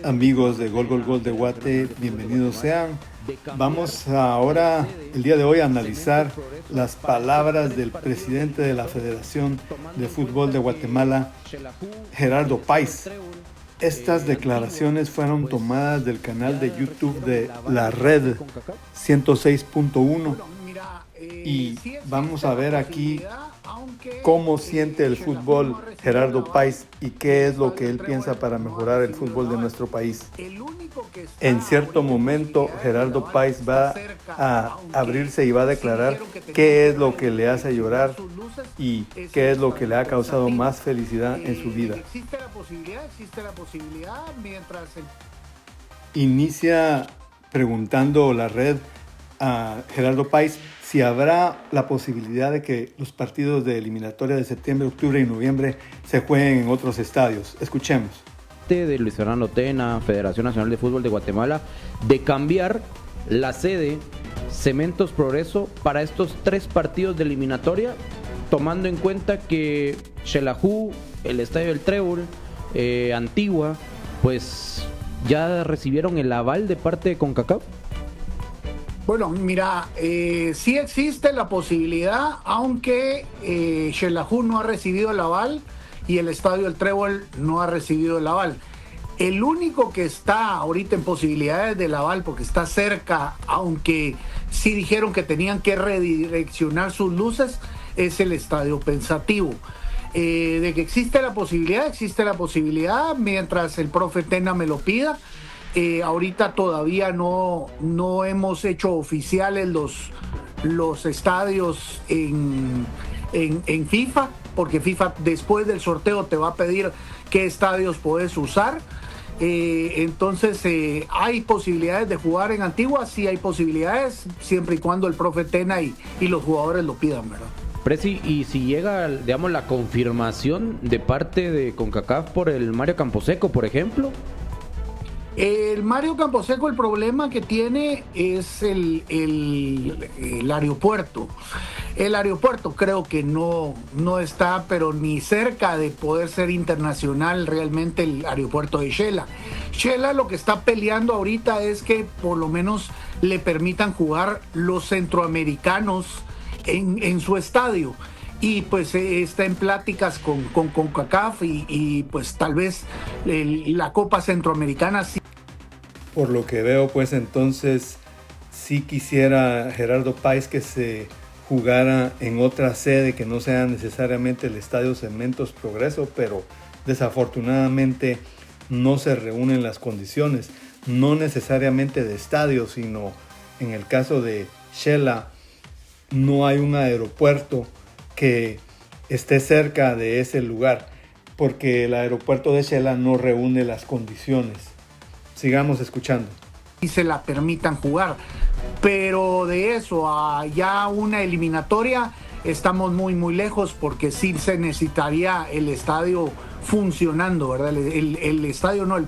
Amigos de Gol Gol Gol de Guate, bienvenidos sean. Vamos ahora, el día de hoy, a analizar las palabras del presidente de la Federación de Fútbol de Guatemala, Gerardo Páez. Estas declaraciones fueron tomadas del canal de YouTube de La Red 106.1 y vamos a ver aquí cómo siente el fútbol Gerardo Páez y qué es lo que él piensa para mejorar el fútbol de nuestro país. En cierto momento, Gerardo Páez va a abrirse y va a declarar qué es lo que le hace llorar y qué es lo que le ha causado más felicidad en su vida. Existe la posibilidad mientras... Inicia preguntando La Red a Gerardo Páez si habrá la posibilidad de que los partidos de eliminatoria de septiembre, octubre y noviembre se jueguen en otros estadios. Escuchemos. De Luis Fernando Tena, Federación Nacional de Fútbol de Guatemala, de cambiar la sede Cementos Progreso para estos 3 partidos de eliminatoria, tomando en cuenta que Xelajú, el Estadio del Trébol, Antigua, pues ya recibieron el aval de parte de CONCACAF. Bueno, mira, sí existe la posibilidad, aunque Xelajú no ha recibido el aval y el Estadio del Trébol no ha recibido el aval. El único que está ahorita en posibilidades del aval, porque está cerca, aunque sí dijeron que tenían que redireccionar sus luces, es el Estadio Pensativo. De que existe la posibilidad, mientras el profe Tena me lo pida. Ahorita todavía no hemos hecho oficiales los estadios en FIFA, porque FIFA después del sorteo te va a pedir qué estadios puedes usar. Entonces hay posibilidades de jugar en Antigua, sí hay posibilidades, siempre y cuando el profe Tena y los jugadores lo pidan, ¿verdad? Presi, y si llega, digamos, la confirmación de parte de CONCACAF por el Mario Camposeco, por ejemplo. El Mario Camposeco, el problema que tiene es el aeropuerto. El aeropuerto creo que no está, pero ni cerca de poder ser internacional realmente el aeropuerto de Xela. Xela lo que está peleando ahorita es que por lo menos le permitan jugar los centroamericanos en su estadio. Y pues está en pláticas con CONCACAF y pues tal vez la Copa Centroamericana sí. Por lo que veo, pues entonces sí quisiera Gerardo Páez que se jugara en otra sede que no sea necesariamente el Estadio Cementos Progreso, pero desafortunadamente no se reúnen las condiciones, no necesariamente de estadio, sino en el caso de Xela no hay un aeropuerto que esté cerca de ese lugar, porque el aeropuerto de Xela no reúne las condiciones. Sigamos escuchando. Y se la permitan jugar, pero de eso a ya una eliminatoria estamos muy lejos, porque sí se necesitaría el estadio funcionando, ¿verdad? El estadio no, el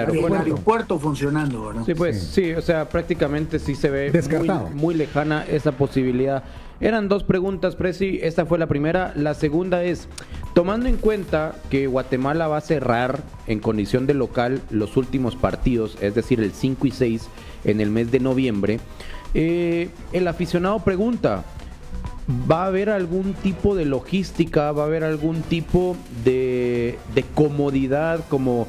aeropuerto funcionando, ¿verdad? Sí, pues sí, o sea, prácticamente sí se ve muy lejana esa posibilidad. Eran 2 preguntas, Presi, esta fue la primera. La segunda es, tomando en cuenta que Guatemala va a cerrar en condición de local los últimos partidos, es decir, el 5 y 6 en el mes de noviembre, el aficionado pregunta, ¿va a haber algún tipo de logística, va a haber algún tipo de comodidad como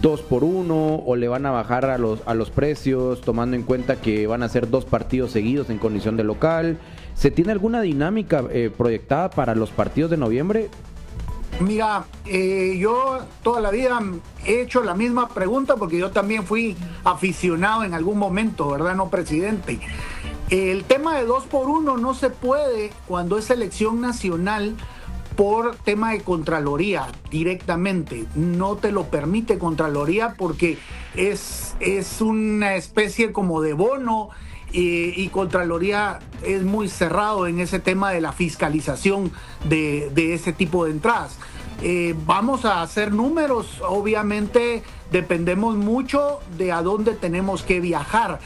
2x1 o le van a bajar a los precios tomando en cuenta que van a ser 2 partidos seguidos en condición de local? ¿Se tiene alguna dinámica proyectada para los partidos de noviembre? Mira, yo toda la vida he hecho la misma pregunta porque yo también fui aficionado en algún momento, ¿verdad? No presidente. El tema de 2x1 no se puede cuando es selección nacional por tema de Contraloría directamente. No te lo permite Contraloría porque es una especie como de bono y Contraloría es muy cerrado en ese tema de la fiscalización de ese tipo de entradas. Vamos a hacer números, obviamente dependemos mucho de a dónde tenemos que viajar,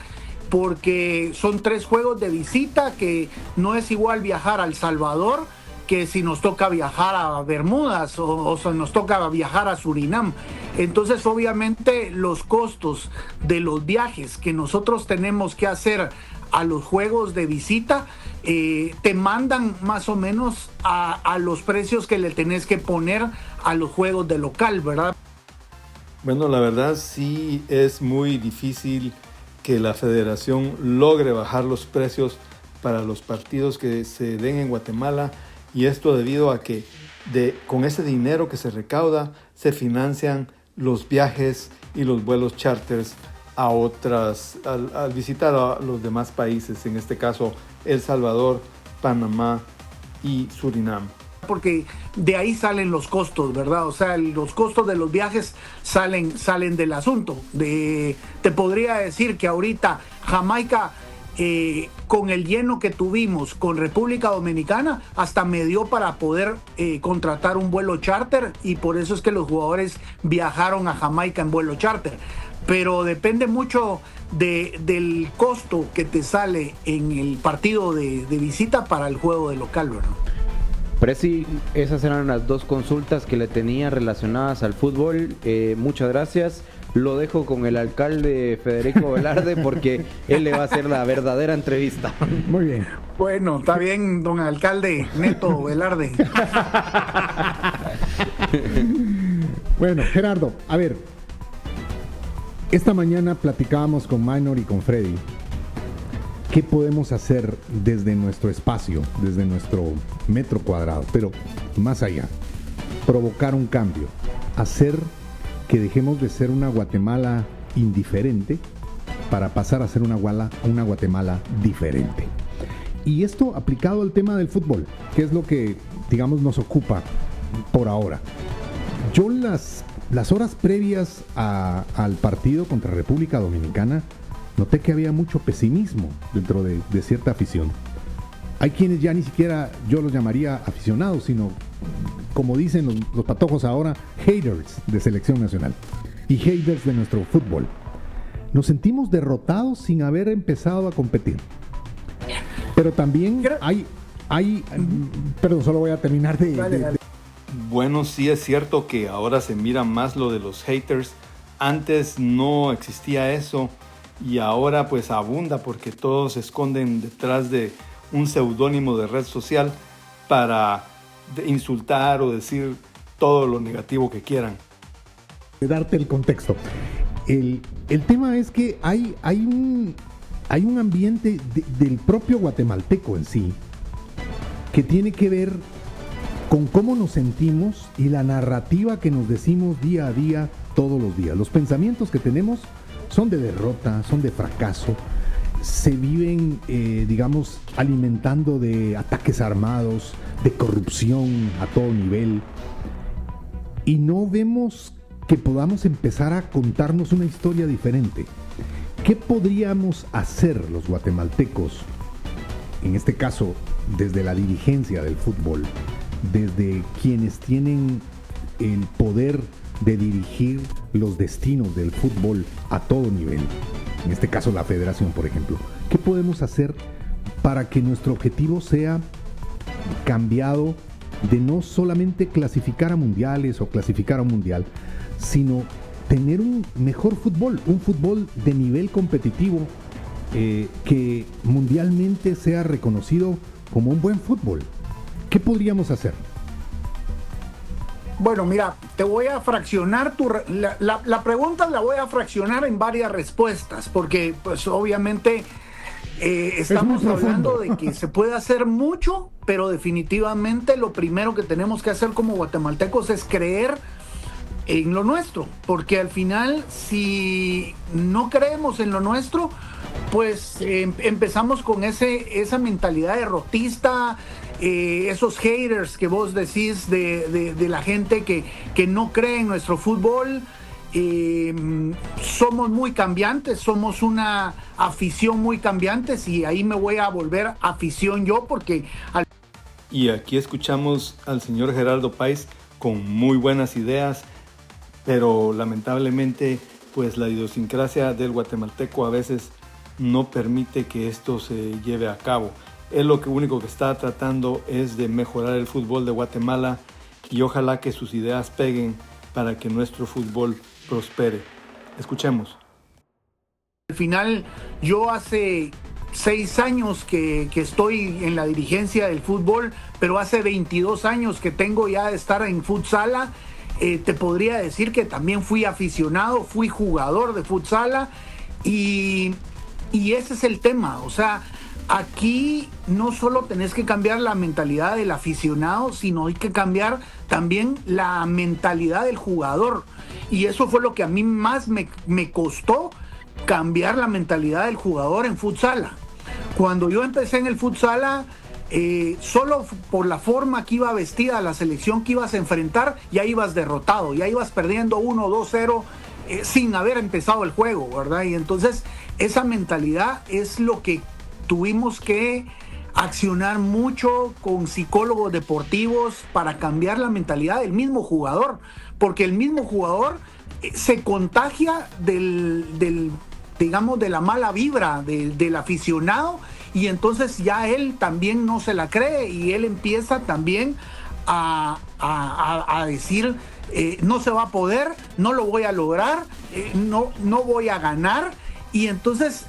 porque son 3 juegos de visita, que no es igual viajar a El Salvador que si nos toca viajar a Bermudas o si nos toca viajar a Surinam. Entonces, obviamente, los costos de los viajes que nosotros tenemos que hacer a los juegos de visita te mandan más o menos a los precios que le tenés que poner a los juegos de local, ¿verdad? Bueno, la verdad sí es muy difícil que la federación logre bajar los precios para los partidos que se den en Guatemala, y esto debido a que con ese dinero que se recauda se financian los viajes y los vuelos charters a al visitar a los demás países, en este caso El Salvador, Panamá y Surinam. Porque de ahí salen los costos, ¿verdad? O sea, los costos de los viajes salen del asunto. Te podría decir que ahorita Jamaica, con el lleno que tuvimos con República Dominicana, hasta me dio para poder contratar un vuelo charter, y por eso es que los jugadores viajaron a Jamaica en vuelo charter. Pero depende mucho del costo que te sale en el partido de visita para el juego de local, ¿verdad? Presi, esas eran las dos consultas que le tenía relacionadas al fútbol. Muchas gracias. Lo dejo con el alcalde Federico Velarde porque él le va a hacer la verdadera entrevista. Muy bien. Bueno, está bien, don alcalde Neto Velarde. Bueno, Gerardo, a ver. Esta mañana platicábamos con Minor y con Freddy. ¿Qué podemos hacer desde nuestro espacio, desde nuestro metro cuadrado? Pero más allá, provocar un cambio, hacer que dejemos de ser una Guatemala indiferente para pasar a ser una Guatemala diferente. Y esto aplicado al tema del fútbol, que es lo que, digamos, nos ocupa por ahora. Yo las horas previas al partido contra República Dominicana noté que había mucho pesimismo dentro de cierta afición. Hay quienes ya ni siquiera yo los llamaría aficionados, sino, como dicen los patojos ahora, haters de selección nacional y haters de nuestro fútbol. Nos sentimos derrotados sin haber empezado a competir. Pero también perdón, solo voy a terminar de... Bueno, sí es cierto que ahora se mira más lo de los haters. Antes no existía eso. Y ahora pues abunda porque todos se esconden detrás de un seudónimo de red social para insultar o decir todo lo negativo que quieran. De darte el contexto. El tema es que hay un ambiente del propio guatemalteco en sí que tiene que ver con cómo nos sentimos y la narrativa que nos decimos día a día, todos los días. Los pensamientos que tenemos son de derrota, son de fracaso, se viven, digamos, alimentando de ataques armados, de corrupción a todo nivel, y no vemos que podamos empezar a contarnos una historia diferente. ¿Qué podríamos hacer los guatemaltecos, en este caso desde la dirigencia del fútbol, desde quienes tienen el poder de dirigir los destinos del fútbol a todo nivel, en este caso la federación, por ejemplo? ¿Qué podemos hacer para que nuestro objetivo sea cambiado de no solamente clasificar a mundiales o clasificar a un mundial, sino tener un mejor fútbol, un fútbol de nivel competitivo que mundialmente sea reconocido como un buen fútbol? ¿Qué podríamos hacer? Bueno, mira, te voy a fraccionar la pregunta, la voy a fraccionar en varias respuestas, porque pues obviamente estamos hablando de que se puede hacer mucho, pero definitivamente lo primero que tenemos que hacer como guatemaltecos es creer en lo nuestro, porque al final si no creemos en lo nuestro, pues empezamos con esa mentalidad derrotista, esos haters que vos decís de la gente que no cree en nuestro fútbol. Somos muy cambiantes, somos una afición muy cambiantes, y ahí me voy a volver afición yo, porque... Y aquí escuchamos al señor Gerardo Páez con muy buenas ideas, pero lamentablemente pues la idiosincrasia del guatemalteco a veces no permite que esto se lleve a cabo. Él lo único que está tratando es de mejorar el fútbol de Guatemala y ojalá que sus ideas peguen para que nuestro fútbol prospere. Escuchemos. Al final, yo hace 6 años que estoy en la dirigencia del fútbol, pero hace 22 años que tengo ya de estar en futsala. Te podría decir que también fui aficionado, fui jugador de futsala y ese es el tema. O sea, aquí no solo tenés que cambiar la mentalidad del aficionado, sino hay que cambiar también la mentalidad del jugador. Y eso fue lo que a mí más me costó, cambiar la mentalidad del jugador en futsala. Cuando yo empecé en el futsala, solo por la forma que iba vestida la selección que ibas a enfrentar, ya ibas derrotado, ya ibas perdiendo 1-2-0 sin haber empezado el juego, ¿verdad? Y entonces esa mentalidad es lo que tuvimos que accionar mucho con psicólogos deportivos para cambiar la mentalidad del mismo jugador, porque el mismo jugador se contagia digamos, de la mala vibra del aficionado, y entonces ya él también no se la cree y él empieza también a decir no se va a poder, no lo voy a lograr, no voy a ganar, y entonces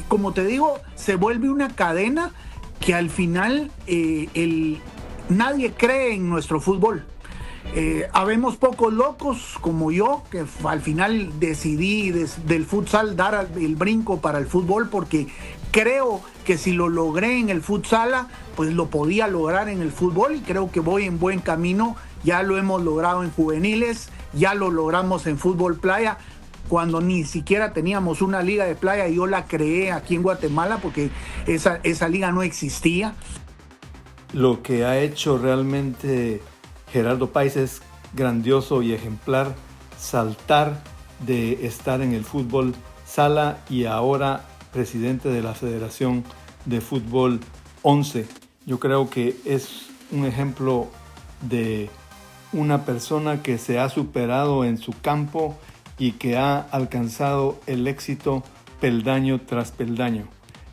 como te digo, se vuelve una cadena que al final nadie cree en nuestro fútbol. Habemos pocos locos como yo, que al final decidí del futsal dar el brinco para el fútbol, porque creo que si lo logré en el futsal, pues lo podía lograr en el fútbol, y creo que voy en buen camino. Ya lo hemos logrado en juveniles, ya lo logramos en fútbol playa, cuando ni siquiera teníamos una liga de playa. Yo la creé aquí en Guatemala porque esa liga no existía. Lo que ha hecho realmente Gerardo Páez es grandioso y ejemplar, saltar de estar en el fútbol sala y ahora presidente de la Federación de Fútbol 11. Yo creo que es un ejemplo de una persona que se ha superado en su campo y que ha alcanzado el éxito peldaño tras peldaño.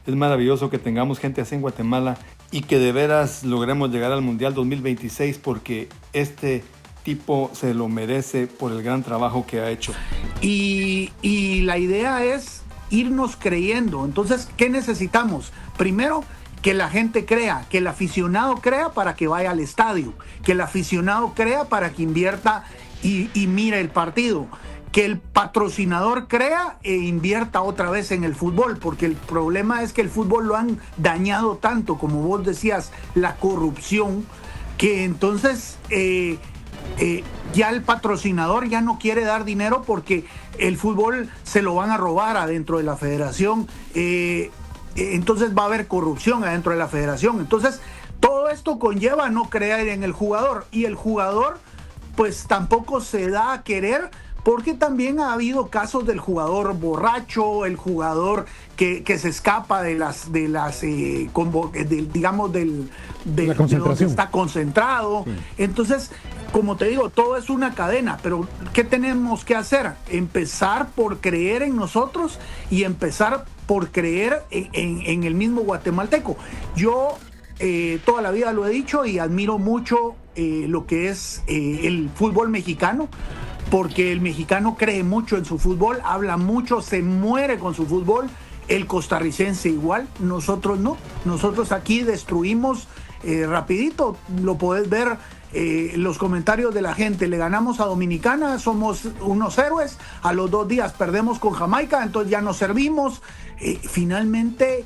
Es maravilloso que tengamos gente así en Guatemala y que de veras logremos llegar al Mundial 2026, porque este tipo se lo merece por el gran trabajo que ha hecho. Y la idea es irnos creyendo. Entonces, ¿qué necesitamos? Primero, que la gente crea, que el aficionado crea para que vaya al estadio, que el aficionado crea para que invierta y mire el partido, que el patrocinador crea e invierta otra vez en el fútbol, porque el problema es que el fútbol lo han dañado tanto, como vos decías, la corrupción, que entonces ya el patrocinador ya no quiere dar dinero porque el fútbol se lo van a robar adentro de la federación, entonces va a haber corrupción adentro de la federación. Entonces todo esto conlleva no creer en el jugador, y el jugador pues tampoco se da a querer, porque también ha habido casos del jugador borracho, el jugador que se escapa digamos de donde está concentrado. Sí. Entonces, como te digo, todo es una cadena, pero ¿qué tenemos que hacer? Empezar por creer en nosotros y empezar por creer en el mismo guatemalteco. Yo toda la vida lo he dicho y admiro mucho lo que es el fútbol mexicano, porque el mexicano cree mucho en su fútbol, habla mucho, se muere con su fútbol. El costarricense igual, nosotros no. Nosotros aquí destruimos rapidito, lo podés ver los comentarios de la gente. Le ganamos a Dominicana, somos unos héroes, a los 2 días perdemos con Jamaica, entonces ya nos servimos. Finalmente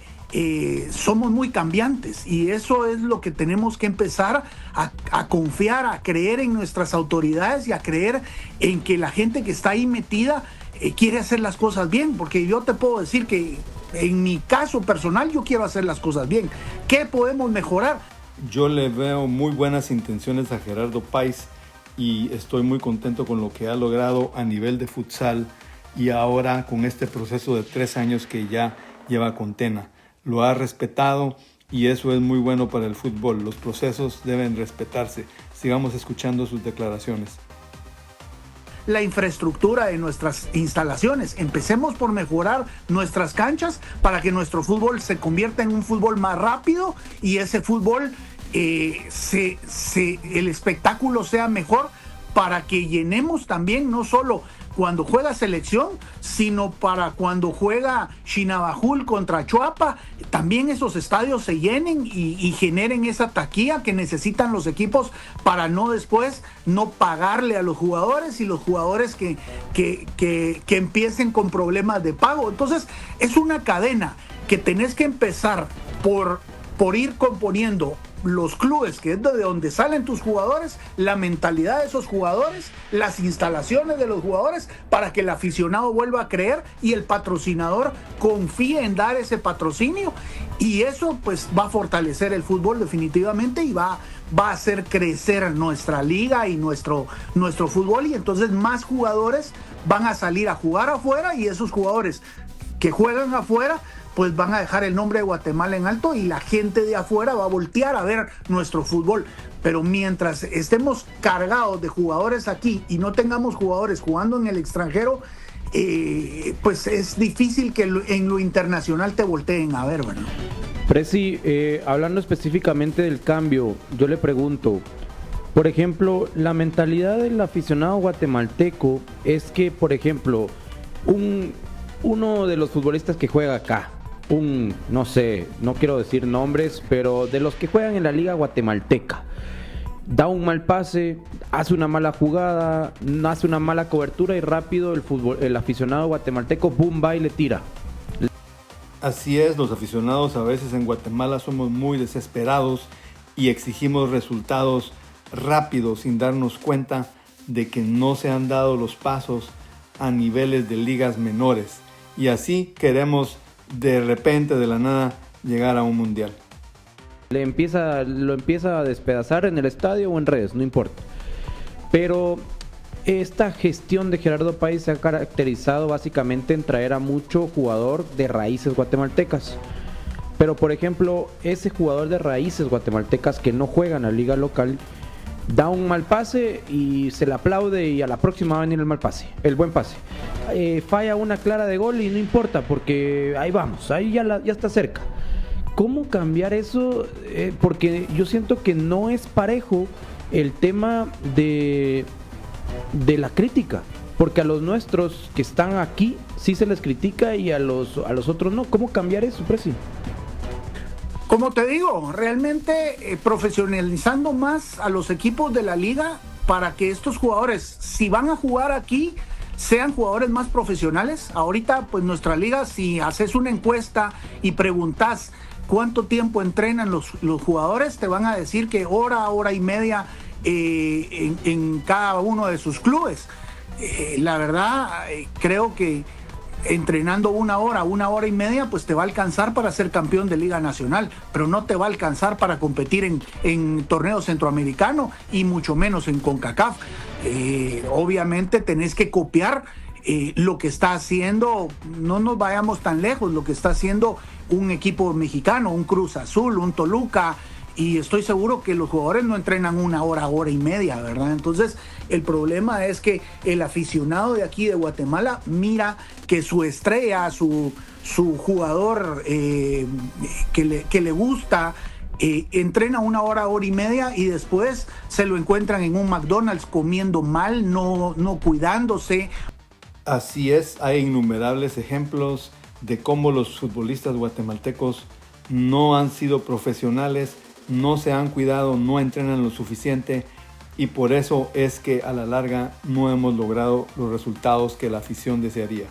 somos muy cambiantes, y eso es lo que tenemos que empezar a confiar, a creer en nuestras autoridades y a creer en que la gente que está ahí metida quiere hacer las cosas bien, porque yo te puedo decir que en mi caso personal yo quiero hacer las cosas bien. ¿Qué podemos mejorar? Yo le veo muy buenas intenciones a Gerardo Páez y estoy muy contento con lo que ha logrado a nivel de futsal, y ahora con este proceso de 3 años que ya lleva con Tena. Lo ha respetado y eso es muy bueno para el fútbol. Los procesos deben respetarse. Sigamos escuchando sus declaraciones. la infraestructura de nuestras instalaciones. Empecemos por mejorar nuestras canchas para que nuestro fútbol se convierta en un fútbol más rápido y ese fútbol, el espectáculo sea mejor, para que llenemos también no solo cuando juega selección, sino para cuando juega Chinabajul contra Chuapa, también esos estadios se llenen y generen esa taquilla que necesitan los equipos para no después no pagarle a los jugadores y los jugadores que empiecen con problemas de pago. Entonces es una cadena que tenés que empezar por ir componiendo los clubes, que es de donde salen tus jugadores, la mentalidad de esos jugadores, las instalaciones de los jugadores, para que el aficionado vuelva a creer y el patrocinador confíe en dar ese patrocinio, y eso pues va a fortalecer el fútbol definitivamente y va a hacer crecer nuestra liga y nuestro fútbol, y entonces más jugadores van a salir a jugar afuera, y esos jugadores que juegan afuera pues van a dejar el nombre de Guatemala en alto y la gente de afuera va a voltear a ver nuestro fútbol. Pero mientras estemos cargados de jugadores aquí y no tengamos jugadores jugando en el extranjero, pues es difícil que en lo internacional te volteen a ver, ¿verdad? Presi, hablando específicamente del cambio, yo le pregunto, por ejemplo, la mentalidad del aficionado guatemalteco es que, por ejemplo, uno de los futbolistas que juega acá, no sé, no quiero decir nombres, pero de los que juegan en la liga guatemalteca, da un mal pase, hace una mala jugada, hace una mala cobertura y rápido el aficionado guatemalteco, boom, va y le tira. Así es, los aficionados a veces en Guatemala somos muy desesperados y exigimos resultados rápidos sin darnos cuenta de que no se han dado los pasos a niveles de ligas menores, y así queremos de repente, de la nada, llegar a un mundial. Lo empieza a despedazar en el estadio o en redes, no importa. Pero esta gestión de Gerardo Páez se ha caracterizado básicamente en traer a mucho jugador de raíces guatemaltecas. Pero por ejemplo, ese jugador de raíces guatemaltecas que no juega en la liga local da un mal pase y se le aplaude, y a la próxima va a venir el mal pase, el buen pase. Falla una clara de gol y no importa porque ahí vamos, ahí ya está cerca. ¿Cómo cambiar eso? Porque yo siento que no es parejo el tema de la crítica, porque a los nuestros que están aquí sí se les critica y a los otros no. ¿Cómo cambiar eso, Presi? Como te digo, realmente profesionalizando más a los equipos de la liga para que estos jugadores, si van a jugar aquí, sean jugadores más profesionales. Ahorita, pues nuestra liga, si haces una encuesta y preguntas cuánto tiempo entrenan los jugadores, te van a decir que hora y media en cada uno de sus clubes. La verdad, creo que entrenando una hora y media, pues te va a alcanzar para ser campeón de Liga Nacional, pero no te va a alcanzar para competir en torneo centroamericano y mucho menos en CONCACAF. Obviamente tenés que copiar lo que está haciendo, no nos vayamos tan lejos, lo que está haciendo un equipo mexicano, un Cruz Azul, un Toluca, y estoy seguro que los jugadores no entrenan una hora y media, ¿verdad? Entonces, el problema es que el aficionado de aquí de Guatemala mira que su estrella, su jugador que le gusta, entrena una hora y media y después se lo encuentran en un McDonald's comiendo mal, no cuidándose. Así es, hay innumerables ejemplos de cómo los futbolistas guatemaltecos no han sido profesionales, no se han cuidado, no entrenan lo suficiente, y por eso es que a la larga no hemos logrado los resultados que la afición desearía.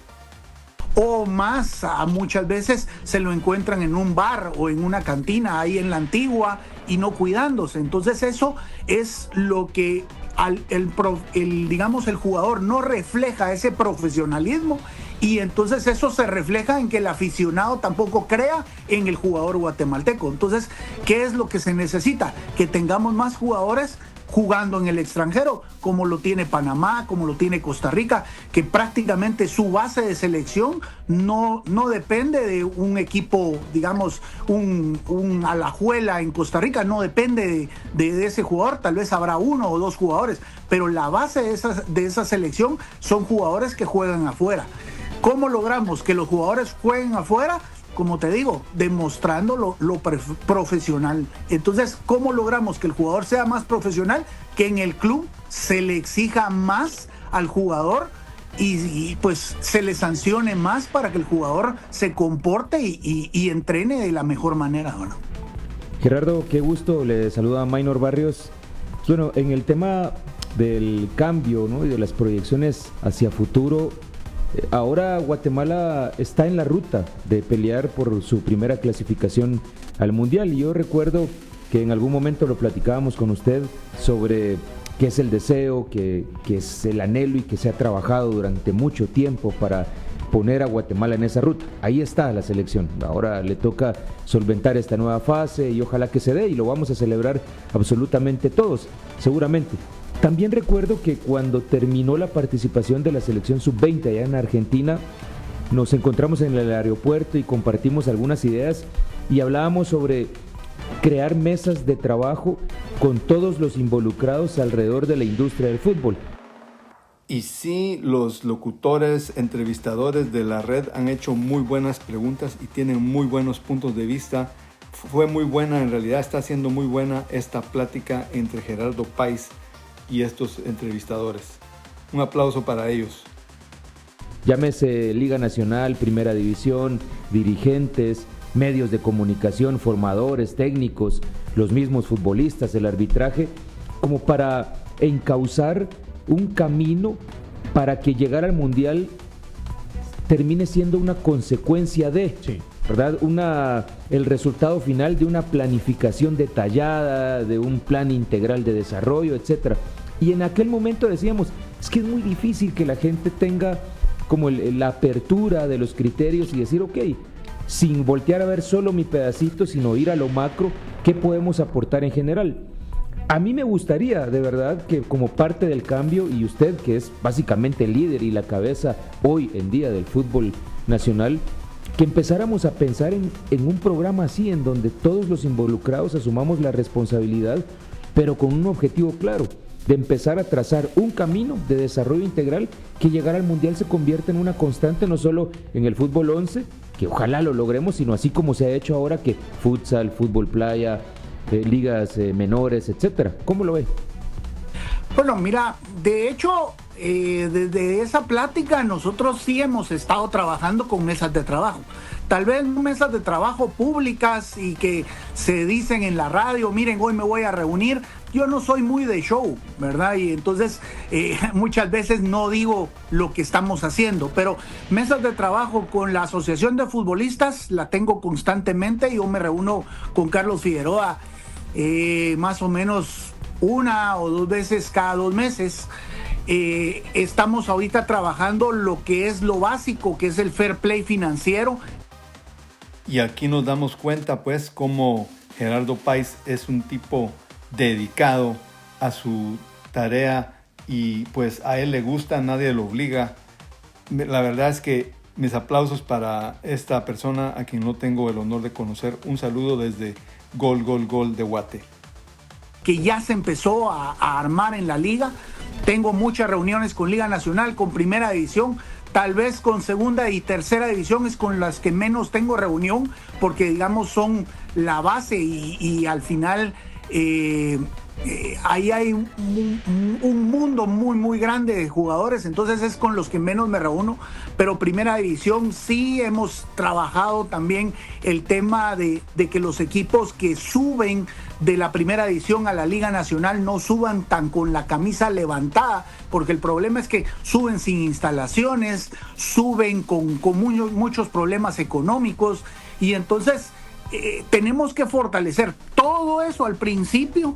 O más, muchas veces se lo encuentran en un bar o en una cantina ahí en la Antigua y no cuidándose. Entonces eso es lo que el jugador no refleja, ese profesionalismo, y entonces eso se refleja en que el aficionado tampoco crea en el jugador guatemalteco. Entonces, ¿qué es lo que se necesita? Que tengamos más jugadores jugando en el extranjero, como lo tiene Panamá, como lo tiene Costa Rica, que prácticamente su base de selección no depende de un equipo, digamos, un Alajuela en Costa Rica, no depende de ese jugador, tal vez habrá 1 o 2 jugadores, pero la base de esa selección son jugadores que juegan afuera. ¿Cómo logramos que los jugadores jueguen afuera? Como te digo, demostrando lo profesional. Entonces, ¿cómo logramos que el jugador sea más profesional? Que en el club se le exija más al jugador y pues se le sancione más para que el jugador se comporte y entrene de la mejor manera, ¿no? Gerardo, qué gusto, le saluda Maynor Barrios. Bueno, en el tema del cambio, ¿no?, y de las proyecciones hacia futuro, ahora Guatemala está en la ruta de pelear por su primera clasificación al Mundial, y yo recuerdo que en algún momento lo platicábamos con usted sobre qué es el deseo, qué es el anhelo y que se ha trabajado durante mucho tiempo para poner a Guatemala en esa ruta. Ahí está la selección, ahora le toca solventar esta nueva fase y ojalá que se dé, y lo vamos a celebrar absolutamente todos, seguramente. También recuerdo que cuando terminó la participación de la selección sub-20 allá en Argentina, nos encontramos en el aeropuerto y compartimos algunas ideas y hablábamos sobre crear mesas de trabajo con todos los involucrados alrededor de la industria del fútbol. Y sí, los locutores, entrevistadores de la red han hecho muy buenas preguntas y tienen muy buenos puntos de vista. Fue muy buena, en realidad está siendo muy buena esta plática entre Gerardo Páez y estos entrevistadores. Un aplauso para ellos. Llámese Liga Nacional, Primera División, dirigentes, medios de comunicación, formadores, técnicos, los mismos futbolistas, el arbitraje, como para encauzar un camino para que llegar al Mundial termine siendo una consecuencia de, sí, ¿verdad? El resultado final de una planificación detallada, de un plan integral de desarrollo, etcétera. Y en aquel momento decíamos, es que es muy difícil que la gente tenga como la apertura de los criterios y decir, ok, sin voltear a ver solo mi pedacito, sino ir a lo macro, ¿qué podemos aportar en general? A mí me gustaría, de verdad, que como parte del cambio, y usted que es básicamente el líder y la cabeza hoy en día del fútbol nacional, que empezáramos a pensar en un programa así, en donde todos los involucrados asumamos la responsabilidad, pero con un objetivo claro, de empezar a trazar un camino de desarrollo integral que llegar al Mundial se convierta en una constante, no solo en el fútbol 11, que ojalá lo logremos, sino así como se ha hecho ahora, que futsal, fútbol playa, ligas menores, etcétera. ¿Cómo lo ve? Bueno, mira, de hecho, desde esa plática nosotros sí hemos estado trabajando con mesas de trabajo. Tal vez no mesas de trabajo públicas y que se dicen en la radio, miren, hoy me voy a reunir. Yo no soy muy de show, ¿verdad? Y entonces muchas veces no digo lo que estamos haciendo, pero mesas de trabajo con la Asociación de Futbolistas la tengo constantemente. Yo me reúno con Carlos Figueroa más o menos 1 o 2 veces cada 2 meses. Estamos ahorita trabajando lo que es lo básico, que es el fair play financiero. Y aquí nos damos cuenta, pues, cómo Gerardo Páez es un tipo dedicado a su tarea y pues a él le gusta, nadie lo obliga. La verdad es que mis aplausos para esta persona a quien no tengo el honor de conocer. Un saludo desde Gol de Guate. Que ya se empezó a armar en la liga. Tengo muchas reuniones con Liga Nacional, con Primera División. Tal vez con Segunda y Tercera División es con las que menos tengo reunión, porque digamos son la base y al final ahí hay un mundo muy grande de jugadores, entonces es con los que menos me reúno. Pero Primera División sí hemos trabajado también el tema de que los equipos que suben de la Primera División a la Liga Nacional no suban tan con la camisa levantada, porque el problema es que suben sin instalaciones, suben con muchos problemas económicos, y entonces tenemos que fortalecer todo eso al principio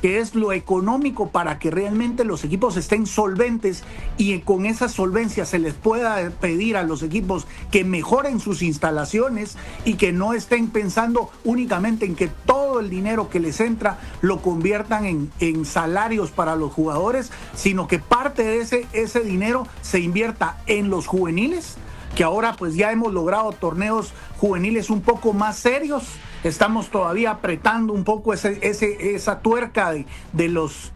que es lo económico para que realmente los equipos estén solventes y con esa solvencia se les pueda pedir a los equipos que mejoren sus instalaciones y que no estén pensando únicamente en que todo el dinero que les entra lo conviertan en salarios para los jugadores, sino que parte de ese dinero se invierta en los juveniles, que ahora pues ya hemos logrado torneos juveniles un poco más serios. Estamos todavía apretando un poco esa tuerca de los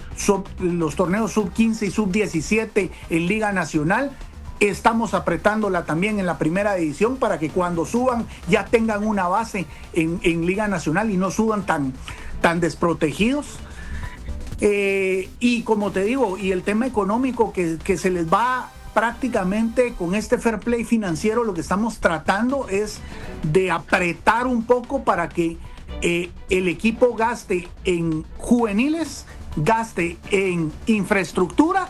torneos sub-15 y sub-17 en Liga Nacional. Estamos apretándola también en la primera división para que cuando suban ya tengan una base en Liga Nacional y no suban tan desprotegidos. Y como te digo, y el tema económico que se les va prácticamente con este fair play financiero, lo que estamos tratando es de apretar un poco para que el equipo gaste en juveniles, gaste en infraestructura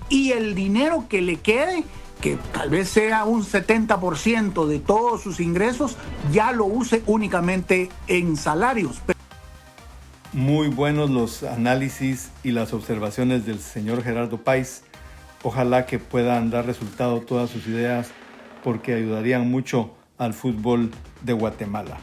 y el dinero que le quede, que tal vez sea un 70% de todos sus ingresos, ya lo use únicamente en salarios. Muy buenos los análisis y las observaciones del señor Gerardo Páez. Ojalá que puedan dar resultado todas sus ideas porque ayudarían mucho al fútbol de Guatemala.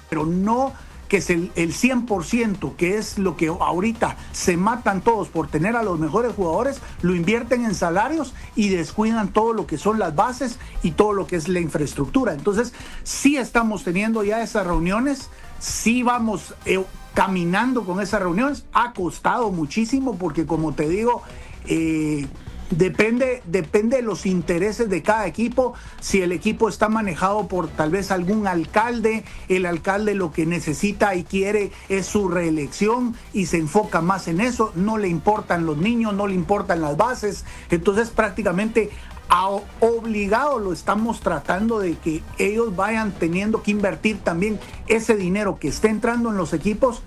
Pero no que es el 100%, que es lo que ahorita se matan todos por tener a los mejores jugadores, lo invierten en salarios y descuidan todo lo que son las bases y todo lo que es la infraestructura. Entonces, sí estamos teniendo ya esas reuniones, sí vamos caminando con esas reuniones. Ha costado muchísimo porque, como te digo, depende de los intereses de cada equipo. Si el equipo está manejado por tal vez algún alcalde, el alcalde lo que necesita y quiere es su reelección y se enfoca más en eso, no le importan los niños, no le importan las bases. Entonces prácticamente obligado lo estamos tratando de que ellos vayan teniendo que invertir también ese dinero que está entrando en los equipos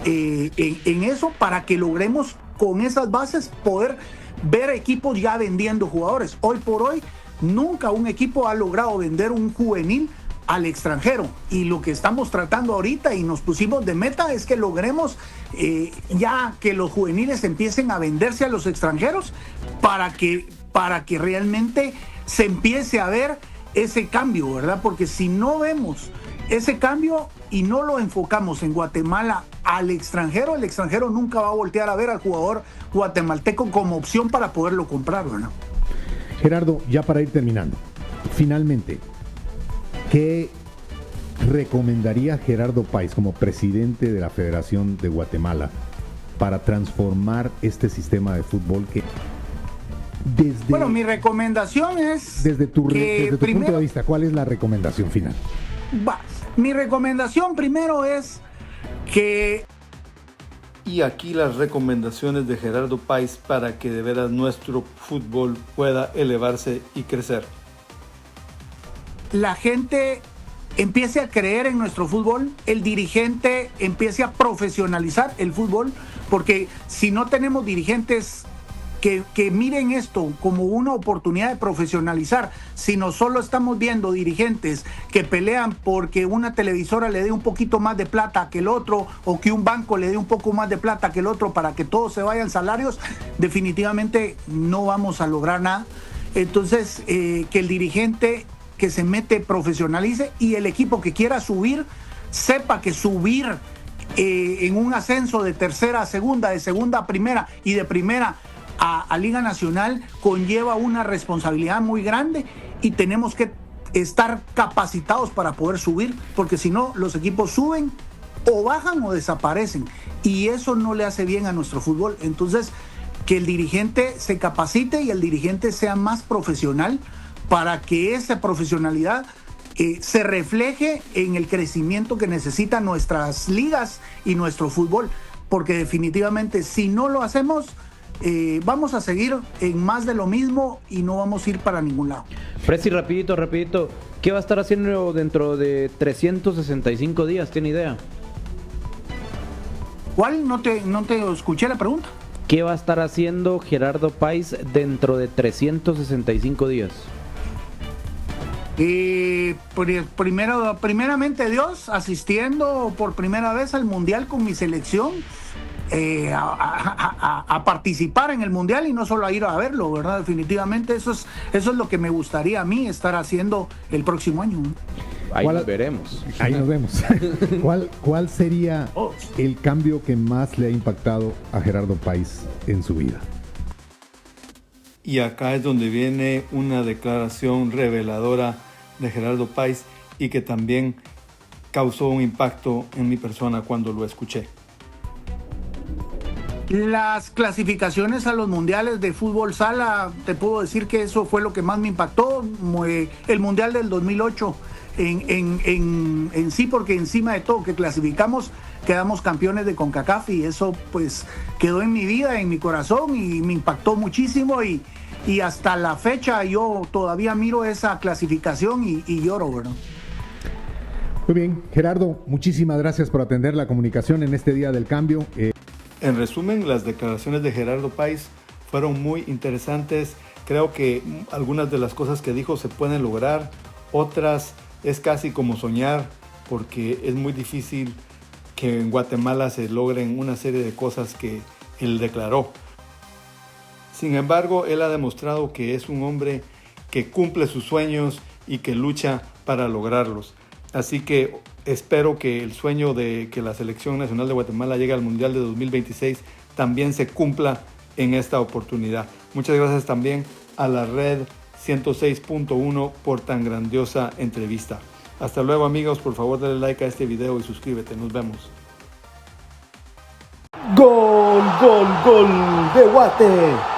en eso, para que logremos con esas bases poder ver equipos ya vendiendo jugadores. Hoy por hoy nunca un equipo ha logrado vender un juvenil al extranjero, y lo que estamos tratando ahorita y nos pusimos de meta es que logremos ya que los juveniles empiecen a venderse a los extranjeros para que realmente se empiece a ver ese cambio, ¿verdad? Porque si no vemos ese cambio y no lo enfocamos en Guatemala al extranjero, el extranjero nunca va a voltear a ver al jugador guatemalteco como opción para poderlo comprar, ¿verdad? Gerardo, ya para ir terminando, finalmente, ¿qué recomendaría Gerardo Páez como presidente de la Federación de Guatemala para transformar este sistema de fútbol que bueno, mi recomendación es desde tu punto de vista, ¿cuál es la recomendación final? Mi recomendación primero es que... Y aquí las recomendaciones de Gerardo Páez para que de veras nuestro fútbol pueda elevarse y crecer. La gente empiece a creer en nuestro fútbol, el dirigente empiece a profesionalizar el fútbol, porque si no tenemos dirigentes que miren esto como una oportunidad de profesionalizar, sino solo estamos viendo dirigentes que pelean porque una televisora le dé un poquito más de plata que el otro, o que un banco le dé un poco más de plata que el otro para que todos se vayan salarios, definitivamente no vamos a lograr nada. Entonces, que el dirigente que se mete profesionalice, y el equipo que quiera subir sepa que subir en un ascenso de tercera a segunda, de segunda a primera y de primera a Liga Nacional conlleva una responsabilidad muy grande, y tenemos que estar capacitados para poder subir, porque si no los equipos suben o bajan o desaparecen, y eso no le hace bien a nuestro fútbol. Entonces, que el dirigente se capacite y el dirigente sea más profesional para que esa profesionalidad se refleje en el crecimiento que necesitan nuestras ligas y nuestro fútbol, porque definitivamente si no lo hacemos, vamos a seguir en más de lo mismo y no vamos a ir para ningún lado. Presi, rapidito, ¿qué va a estar haciendo dentro de 365 días? ¿Tiene idea? ¿Cuál? No te escuché la pregunta. ¿Qué va a estar haciendo Gerardo Páez dentro de 365 días? Primeramente Dios, asistiendo por primera vez al Mundial con mi selección. a participar en el Mundial y no solo a ir a verlo, ¿verdad? Definitivamente eso es lo que me gustaría a mí estar haciendo el próximo año. Ahí nos veremos. Ahí nos vemos. ¿Cuál sería el cambio que más le ha impactado a Gerardo Páez en su vida? Y acá es donde viene una declaración reveladora de Gerardo Páez y que también causó un impacto en mi persona cuando lo escuché. Las clasificaciones a los mundiales de fútbol sala, te puedo decir que eso fue lo que más me impactó. El mundial del 2008 en sí, porque encima de todo que clasificamos, quedamos campeones de CONCACAF y eso pues quedó en mi vida, en mi corazón y me impactó muchísimo y hasta la fecha yo todavía miro esa clasificación y lloro, ¿verdad? Muy bien, Gerardo, muchísimas gracias por atender la comunicación en este día del cambio. En resumen, las declaraciones de Gerardo Páez fueron muy interesantes. Creo que algunas de las cosas que dijo se pueden lograr, otras es casi como soñar, porque es muy difícil que en Guatemala se logren una serie de cosas que él declaró. Sin embargo, él ha demostrado que es un hombre que cumple sus sueños y que lucha para lograrlos. Así que espero que el sueño de que la Selección Nacional de Guatemala llegue al Mundial de 2026 también se cumpla en esta oportunidad. Muchas gracias también a la red 106.1 por tan grandiosa entrevista. Hasta luego, amigos, por favor dale like a este video y suscríbete. Nos vemos. Gol, gol, gol de Guate.